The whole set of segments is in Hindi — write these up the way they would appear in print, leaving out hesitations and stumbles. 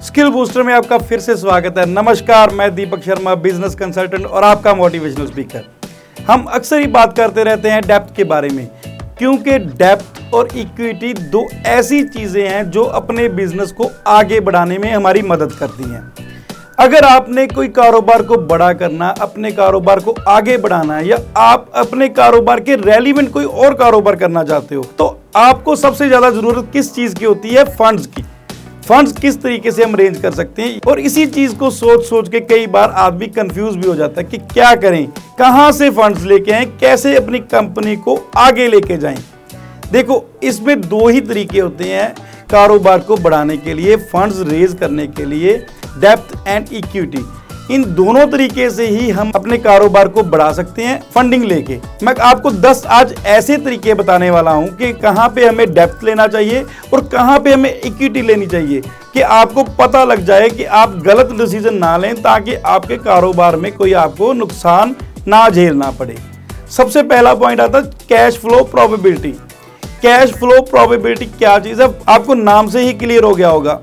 स्किल बूस्टर में आपका फिर से स्वागत है। नमस्कार, मैं दीपक शर्मा, बिजनेस कंसल्टेंट और आपका मोटिवेशनल स्पीकर। हम अक्सर ही बात करते रहते हैं डेप्थ के बारे में, क्योंकि डेप्थ और इक्विटी दो ऐसी चीज़ें हैं जो अपने बिजनेस को आगे बढ़ाने में हमारी मदद करती हैं। अगर आपने कोई कारोबार को बड़ा करना, अपने कारोबार को आगे बढ़ाना है या आप अपने कारोबार के रेलिवेंट कोई और कारोबार करना चाहते हो, तो आपको सबसे ज़्यादा ज़रूरत किस चीज़ की होती है? फंड्स की। फंड्स किस तरीके से हम अरेंज कर सकते हैं, और इसी चीज को सोच के कई बार आदमी कंफ्यूज भी हो जाता है कि क्या करें, कहां से फंड्स लेके आएं, कैसे अपनी कंपनी को आगे लेके जाएं। देखो, इसमें दो ही तरीके होते हैं कारोबार को बढ़ाने के लिए, फंड्स रेज करने के लिए, डेप्थ एंड इक्विटी। इन दोनों तरीके से ही हम अपने कारोबार को बढ़ा सकते हैं फंडिंग लेके। मैं आपको 10 आज ऐसे तरीके बताने वाला हूं कि कहां पे हमें डेप्थ लेना चाहिए और कहां पे हमें इक्विटी लेनी चाहिए, कि आपको पता लग जाए कि आप गलत डिसीजन ना लें, ताकि आपके कारोबार में कोई आपको नुकसान ना झेलना पड़े। सबसे पहला पॉइंट आता है cash flow probability. Cash flow probability क्या चीज है, आपको नाम से ही क्लियर हो गया होगा।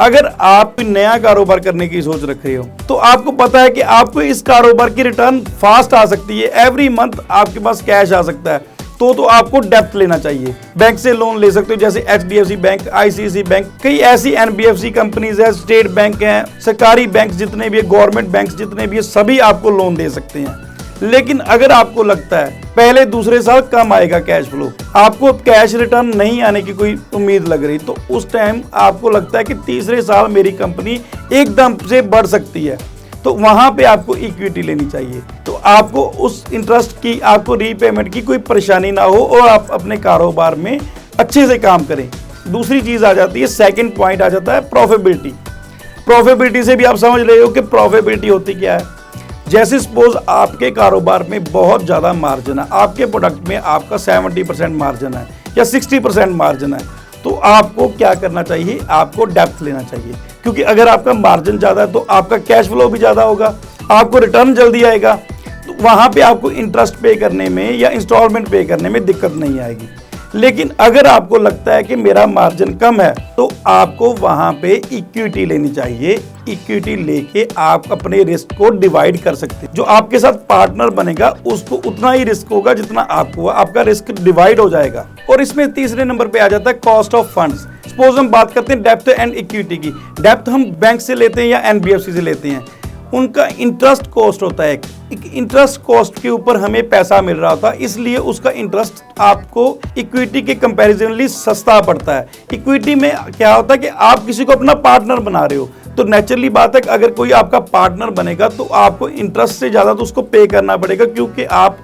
अगर आप नया कारोबार करने की सोच रख रहे हो, तो आपको पता है कि आपको इस कारोबार की रिटर्न फास्ट आ सकती है, एवरी मंथ आपके पास कैश आ सकता है, तो आपको डेप्थ लेना चाहिए। बैंक से लोन ले सकते हो, जैसे HDFC बैंक, ICICI बैंक, कई ऐसी NBFC कंपनीज है, स्टेट बैंक हैं, सरकारी बैंक जितने भी है, गवर्नमेंट बैंक जितने भी है, सभी आपको लोन दे सकते हैं। लेकिन अगर आपको लगता है पहले दूसरे साल कम आएगा कैश फ्लो, आपको कैश रिटर्न नहीं आने की कोई उम्मीद लग रही, तो उस टाइम आपको लगता है कि तीसरे साल मेरी कंपनी एकदम से बढ़ सकती है, तो वहां पे आपको इक्विटी लेनी चाहिए। तो आपको उस इंटरेस्ट की, आपको रीपेमेंट की कोई परेशानी ना हो और आप अपने कारोबार में अच्छे से काम करें। दूसरी चीज आ जाती है, सेकेंड पॉइंट आ जाता है प्रॉफिटेबिलिटी। प्रॉफिटेबिलिटी से भी आप समझ रहे हो कि प्रॉफिटेबिलिटी होती क्या है। जैसे सपोज आपके कारोबार में बहुत ज़्यादा मार्जिन है, आपके प्रोडक्ट में आपका 70% मार्जिन है या 60% मार्जिन है, तो आपको क्या करना चाहिए? आपको डेप्थ लेना चाहिए, क्योंकि अगर आपका मार्जिन ज़्यादा है तो आपका कैश फ्लो भी ज़्यादा होगा, आपको रिटर्न जल्दी आएगा, तो वहाँ पे आपको इंटरेस्ट पे करने में या इंस्टॉलमेंट पे करने में दिक्कत नहीं आएगी। लेकिन अगर आपको लगता है कि मेरा मार्जिन कम है, तो आपको वहां पे इक्विटी लेनी चाहिए। इक्विटी लेके आप अपने रिस्क को डिवाइड कर सकते हैं। जो आपके साथ पार्टनर बनेगा उसको उतना ही रिस्क होगा जितना आपको, आपका रिस्क डिवाइड हो जाएगा। और इसमें तीसरे नंबर पे आ जाता है कॉस्ट ऑफ फंड्स। सपोज हम बात करते हैं डेप्थ एंड इक्विटी की। डेप्थ हम बैंक से लेते हैं या NBFC से लेते हैं, उनका इंटरेस्ट कॉस्ट होता है। एक इंटरेस्ट कॉस्ट के ऊपर हमें पैसा मिल रहा होता है, इसलिए उसका इंटरेस्ट आपको इक्विटी के कंपैरिजनली सस्ता पड़ता है। इक्विटी में क्या होता है कि आप किसी को अपना पार्टनर बना रहे हो, तो नेचुरली बात है कि अगर कोई आपका पार्टनर बनेगा तो आपको इंटरेस्ट से ज़्यादा तो उसको पे करना पड़ेगा, क्योंकि आप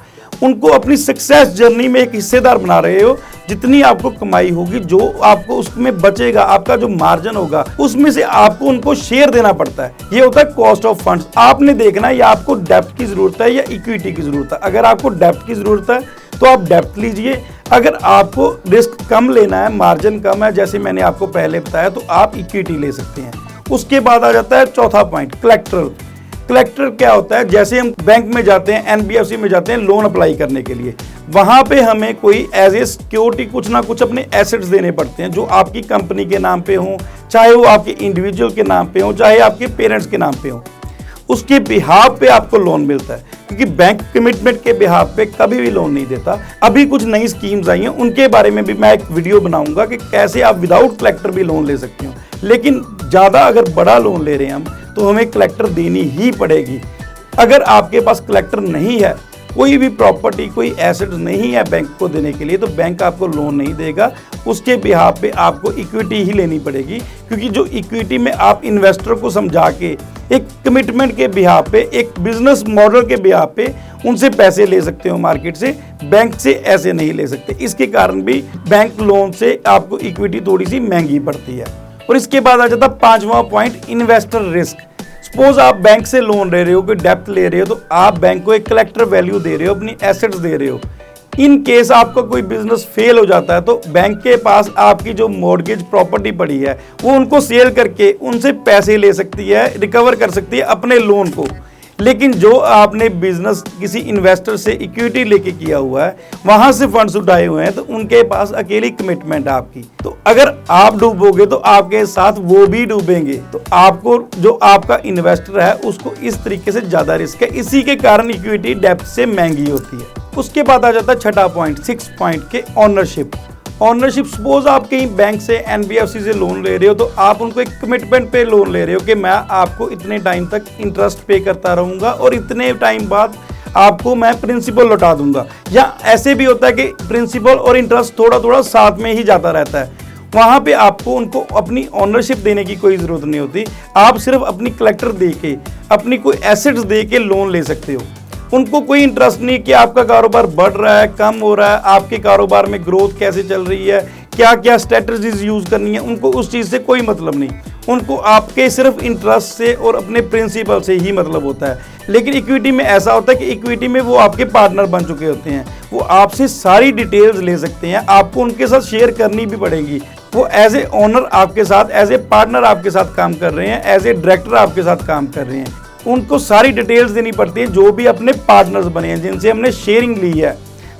उनको अपनी सक्सेस जर्नी में एक हिस्सेदार बना रहे हो। जितनी आपको कमाई होगी, जो आपको उसमें बचेगा, आपका जो मार्जिन होगा, उसमें से आपको उनको शेयर देना पड़ता है। ये होता है कॉस्ट ऑफ फंड्स। आपने देखना है या आपको डेप्थ की जरूरत है या इक्विटी की जरूरत है। अगर आपको डेप्थ की जरूरत है तो आप डेप्थ लीजिए। अगर आपको रिस्क कम लेना है, मार्जिन कम है, जैसे मैंने आपको पहले बताया, तो आप इक्विटी ले सकते हैं। उसके बाद आ जाता है चौथा पॉइंट, कलेक्टर। कलेक्टर क्या होता है? जैसे हम बैंक में जाते हैं, NBFC में जाते हैं लोन अप्लाई करने के लिए, वहां पे हमें कोई एज ए सिक्योरिटी कुछ ना कुछ अपने एसेट्स देने पड़ते हैं, जो आपकी कंपनी के नाम पे हो, चाहे वो आपके इंडिविजुअल के नाम पे हो, चाहे आपके पेरेंट्स के नाम पे हो। उसके बिहाफ पे आपको लोन मिलता है, क्योंकि बैंक कमिटमेंट के बिहाफ पे कभी भी लोन नहीं देता। अभी कुछ नई स्कीम्स आई हैं, उनके बारे में भी मैं एक वीडियो बनाऊंगा कि कैसे आप विदाउट कलेक्टर भी लोन ले सकते हो। लेकिन ज़्यादा अगर बड़ा लोन ले रहे हैं हम, तो हमें कलेक्टर देनी ही पड़ेगी। अगर आपके पास कलेक्टर नहीं है, कोई भी प्रॉपर्टी, कोई एसेट नहीं है बैंक को देने के लिए, तो बैंक आपको लोन नहीं देगा। उसके बिहाफ पे आपको इक्विटी ही लेनी पड़ेगी, क्योंकि जो इक्विटी में आप इन्वेस्टर को समझा के एक कमिटमेंट के बिहाफ पे, एक बिजनेस मॉडल के बिहाफ पे उनसे पैसे ले सकते हो मार्केट से, बैंक से ऐसे नहीं ले सकते। इसके कारण भी बैंक लोन से आपको इक्विटी थोड़ी सी महंगी पड़ती है। और इसके बाद आ जाता है पांचवा पॉइंट, इन्वेस्टर रिस्क। सपोज आप बैंक से लोन ले रहे हो, कोई डेप्थ ले रहे हो, तो आप बैंक को एक कलेक्टर वैल्यू दे रहे हो, अपनी एसेट्स दे रहे हो। इन केस आपका कोई बिजनेस फेल हो जाता है, तो बैंक के पास आपकी जो मॉर्गेज प्रॉपर्टी पड़ी है, वो उनको सेल करके उनसे पैसे ले सकती है, रिकवर कर सकती है अपने लोन को। लेकिन जो आपने बिजनेस किसी इन्वेस्टर से इक्विटी लेके किया हुआ है, वहां से फंड्स उठाए हुए हैं, तो उनके पास अकेली कमिटमेंट है आपकी। तो अगर आप डूबोगे तो आपके साथ वो भी डूबेंगे। तो आपको जो आपका इन्वेस्टर है उसको इस तरीके से ज्यादा रिस्क है, इसी के कारण इक्विटी डेप्थ से महंगी होती है। उसके बाद आ जाता है छठा पॉइंट, 6 पॉइंट के ओनरशिप। ओनरशिप, सपोज आप कहीं बैंक से एनबीएफसी से लोन ले रहे हो, तो आप उनको एक कमिटमेंट पे लोन ले रहे हो कि मैं आपको इतने टाइम तक इंटरेस्ट पे करता रहूंगा और इतने टाइम बाद आपको मैं प्रिंसिपल लौटा दूंगा। या ऐसे भी होता है कि प्रिंसिपल और इंटरेस्ट थोड़ा थोड़ा साथ में ही जाता रहता है। वहां पे आपको उनको अपनी ओनरशिप देने की कोई जरूरत नहीं होती। आप सिर्फ अपनी कलेक्टर दे के, अपनी कोई एसेट्स दे के लोन ले सकते हो। उनको कोई इंटरेस्ट नहीं कि आपका कारोबार बढ़ रहा है, कम हो रहा है, आपके कारोबार में ग्रोथ कैसे चल रही है, क्या क्या स्ट्रेटजीज यूज करनी है, उनको उस चीज से कोई मतलब नहीं। उनको आपके सिर्फ इंटरेस्ट से और अपने प्रिंसिपल से ही मतलब होता है। लेकिन इक्विटी में ऐसा होता है कि इक्विटी में वो आपके पार्टनर बन चुके होते हैं, वो आपसे सारी डिटेल्स ले सकते हैं, आपको उनके साथ शेयर करनी भी पड़ेगी। वो एज ए ओनर आपके साथ, एज ए पार्टनर आपके साथ काम कर रहे हैं, एज ए डायरेक्टर आपके साथ काम कर रहे हैं। उनको सारी डिटेल्स देनी पड़ती है, जो भी अपने पार्टनर्स बने हैं, जिनसे हमने शेयरिंग ली है,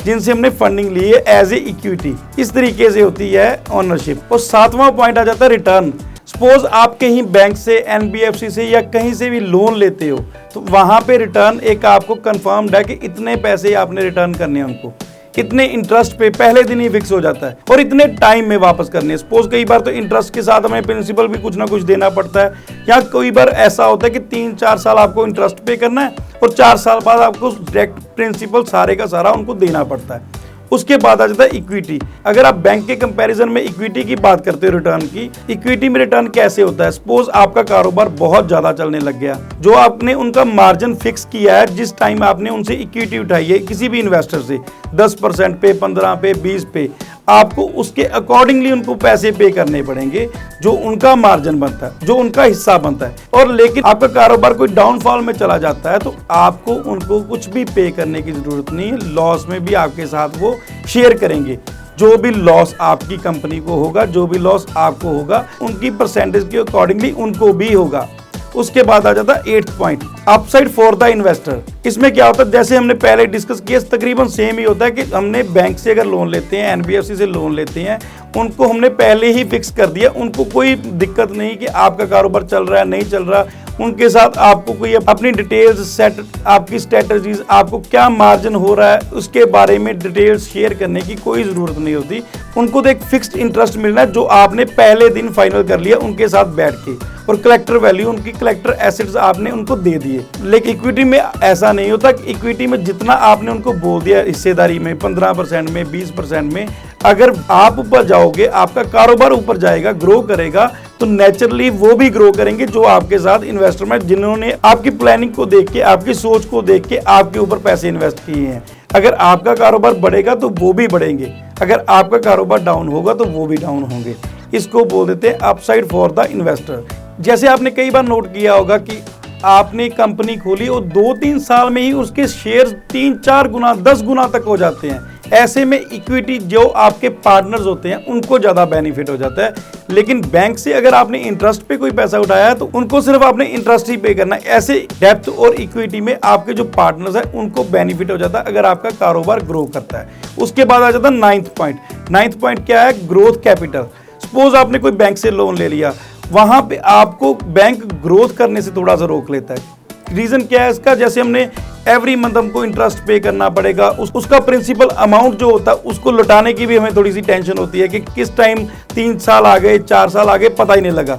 जिनसे हमने फंडिंग ली है एज ए इक्विटी। इस तरीके से होती है ओनरशिप। और 7वां पॉइंट आ जाता है रिटर्न। सपोज आप कहीं बैंक से, एनबीएफसी से या कहीं से भी लोन लेते हो, तो वहां पे रिटर्न एक आपको कंफर्म्ड है कि इतने पैसे आपने रिटर्न करने हैं उनको, इतने इंटरेस्ट पे पहले दिन ही फिक्स हो जाता है और इतने टाइम में वापस करने हैं। सपोज कई बार तो इंटरेस्ट के साथ हमें प्रिंसिपल भी कुछ ना कुछ देना पड़ता है, या कई बार ऐसा होता है कि 3-4 साल आपको इंटरेस्ट पे करना है और 4 साल बाद आपको डायरेक्ट प्रिंसिपल सारे का सारा उनको देना पड़ता है। उसके बाद आ जाता है इक्विटी। अगर आप बैंक के कंपैरिजन में इक्विटी की बात करते हो रिटर्न की, इक्विटी में रिटर्न कैसे होता है? सपोज आपका कारोबार बहुत ज्यादा चलने लग गया, जो आपने उनका मार्जिन फिक्स किया है, जिस टाइम आपने उनसे इक्विटी उठाई है किसी भी इन्वेस्टर से 10% पे, 15 पे, 20 पे, आपको उसके अकॉर्डिंगली उनको पैसे पे करने पड़ेंगे, जो उनका मार्जिन बनता है, जो उनका हिस्सा बनता है। और लेकिन आपका कारोबार कोई डाउनफॉल में चला जाता है, तो आपको उनको कुछ भी पे करने की जरूरत नहीं है। लॉस में भी आपके साथ वो शेयर करेंगे। जो भी लॉस आपकी कंपनी को होगा, जो भी लॉस आपको होगा, उनकी परसेंटेज के अकॉर्डिंगली उनको भी होगा। उसके बाद आ जाता है 8th point, upside for the investor. इसमें क्या होता है, जैसे हमने पहले डिस्कस किया, तकरीबन सेम ही होता है कि हमने बैंक से अगर लोन लेते हैं, एनबीएफसी से लोन लेते हैं, उनको हमने पहले ही फिक्स कर दिया। उनको कोई दिक्कत नहीं कि आपका कारोबार चल रहा है नहीं चल रहा। उनके साथ आपको कोई अपनी डिटेल्स सेट, आपकी स्ट्रेटजीज, आपको क्या मार्जिन हो रहा है, उसके बारे में डिटेल्स शेयर करने की कोई ज़रूरत नहीं होती। उनको तो एक फिक्स्ड इंटरेस्ट मिलना है, जो आपने पहले दिन फाइनल कर लिया उनके साथ बैठ के, और कलेक्टर वैल्यू, उनकी कलेक्टर एसेट्स आपने उनको दे दिए। लेकिन इक्विटी में ऐसा नहीं होता। इक्विटी में जितना आपने उनको बोल दिया हिस्सेदारी में, 15% में, 20% में, अगर आप ऊपर जाओगे, आपका कारोबार ऊपर जाएगा, ग्रो करेगा, तो नेचुरली वो भी ग्रो करेंगे जो आपके साथ इन्वेस्टर में, जिन्होंने आपकी प्लानिंग को देख के, आपकी सोच को देख के आपके ऊपर पैसे इन्वेस्ट किए हैं। अगर आपका कारोबार बढ़ेगा तो वो भी बढ़ेंगे, अगर आपका कारोबार डाउन होगा तो वो भी डाउन होंगे। इसको बोल देते हैं अपसाइड फॉर द इन्वेस्टर। जैसे आपने कई बार नोट किया होगा कि आपने कंपनी खोली और 2-3 साल में ही उसके शेयर 3-4 गुना, 10 गुना तक हो जाते हैं। ऐसे में इक्विटी जो आपके पार्टनर्स होते हैं उनको ज्यादा बेनिफिट हो जाता है। लेकिन बैंक से अगर आपने इंटरेस्ट पे कोई पैसा उठाया है, तो उनको सिर्फ आपने इंटरेस्ट ही पे करना है। ऐसे डेप्थ और इक्विटी में आपके जो पार्टनर्स हैं उनको बेनिफिट हो जाता है अगर आपका कारोबार ग्रो करता है। उसके बाद आ जाता है 9th पॉइंट। 9th पॉइंट क्या है? Growth capital. सपोज आपने कोई बैंक से लोन ले लिया, वहां पे आपको बैंक ग्रोथ करने से थोड़ा सा रोक लेता है। रीजन क्या है इसका? जैसे हमने एवरी मंथ हमको इंटरेस्ट पे करना पड़ेगा, उसका प्रिंसिपल अमाउंट जो होता है उसको लौटाने की भी हमें थोड़ी सी टेंशन होती है कि किस टाइम 3 साल आ गए, 4 साल आ गए, पता ही नहीं लगा।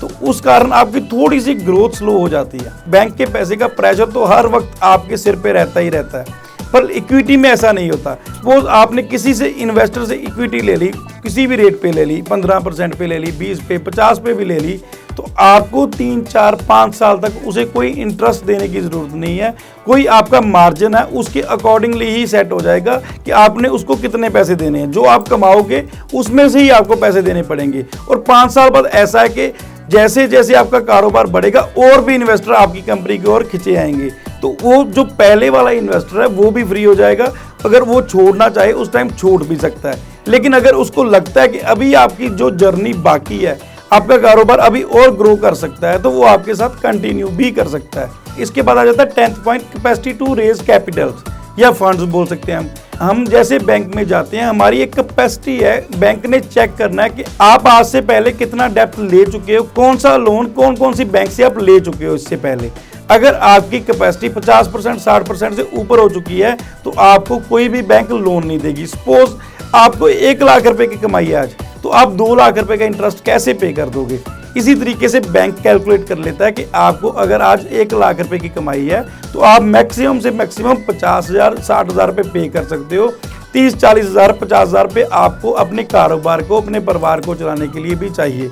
तो उस कारण आपकी थोड़ी सी ग्रोथ स्लो हो जाती है। बैंक के पैसे का प्रेशर तो हर वक्त आपके सिर पे रहता ही रहता है, पर इक्विटी में ऐसा नहीं होता। सपोज आपने किसी से, इन्वेस्टर से इक्विटी ले ली, किसी भी रेट पे ले ली, 15% पे ले ली, 20 पे, 50 पे भी ले ली, तो आपको 3, 4, 5 साल तक उसे कोई इंटरेस्ट देने की जरूरत नहीं है। कोई आपका मार्जिन है उसके अकॉर्डिंगली ही सेट हो जाएगा कि आपने उसको कितने पैसे देने हैं। जो आप कमाओगे उसमें से ही आपको पैसे देने पड़ेंगे। और 5 साल बाद ऐसा है कि जैसे जैसे आपका कारोबार बढ़ेगा और भी इन्वेस्टर आपकी कंपनी की ओर खिंचे आएंगे, तो वो जो पहले वाला इन्वेस्टर है वो भी फ्री हो जाएगा। अगर वो छोड़ना चाहे उस टाइम छोड़ भी सकता है। लेकिन अगर उसको लगता है कि अभी आपकी जो जर्नी बाकी है, आपका कारोबार अभी और ग्रो कर सकता है, तो वो आपके साथ कंटिन्यू भी कर सकता है। इसके बाद आ जाता है 10th point, capacity to raise capitals या फंड्स बोल सकते हैं हम जैसे बैंक में जाते हैं, हमारी एक कैपेसिटी है, बैंक ने चेक करना है कि आप आज से पहले कितना डेप्थ ले चुके हो, कौन सा लोन कौन कौन सी बैंक से आप ले चुके हो इससे पहले। अगर आपकी कैपेसिटी 50% 60% से ऊपर हो चुकी है तो आपको कोई भी बैंक लोन नहीं देगी। सपोज आपको 1 लाख रुपए की कमाई है आज, तो आप 2 लाख रुपए का इंटरेस्ट कैसे पे कर दोगे। इसी तरीके से बैंक कैलकुलेट कर लेता है कि आपको अगर आज 1 लाख रुपए की कमाई है तो आप मैक्सिमम से मैक्सिमम 50,000 60,000 रुपए पे कर सकते हो। 30-40,000 50,000 रुपए आपको अपने कारोबार को अपने परिवार को चलाने के लिए भी चाहिए।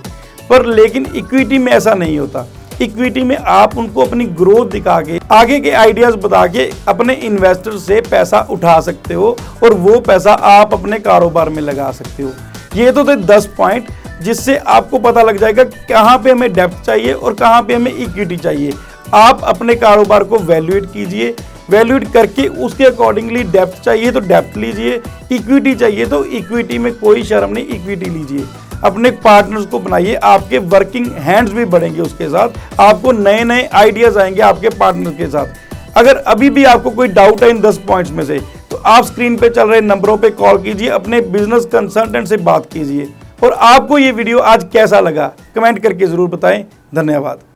पर लेकिन इक्विटी में ऐसा नहीं होता। इक्विटी में आप उनको अपनी ग्रोथ दिखा के, आगे के आइडियाज बता के अपने इन्वेस्टर से पैसा उठा सकते हो और वो पैसा आप अपने कारोबार में लगा सकते हो। ये तो थे 10 पॉइंट जिससे आपको पता लग जाएगा कहाँ पे हमें डेप्थ चाहिए और कहाँ पे हमें इक्विटी चाहिए। आप अपने कारोबार को वैल्यूएट कीजिए, वैल्यूएट करके उसके अकॉर्डिंगली डेप्थ चाहिए तो डेप्थ लीजिए, इक्विटी चाहिए तो इक्विटी में कोई शर्म नहीं, इक्विटी लीजिए। अपने पार्टनर्स को बनाइए, आपके वर्किंग हैंड्स भी बढ़ेंगे, उसके साथ आपको नए नए आइडियाज आएंगे आपके पार्टनर के साथ। अगर अभी भी आपको कोई डाउट है इन 10 पॉइंट्स में से तो आप स्क्रीन पे चल रहे नंबरों पे कॉल कीजिए, अपने बिजनेस कंसल्टेंट से बात कीजिए। और आपको ये वीडियो आज कैसा लगा कमेंट करके जरूर बताएं। धन्यवाद।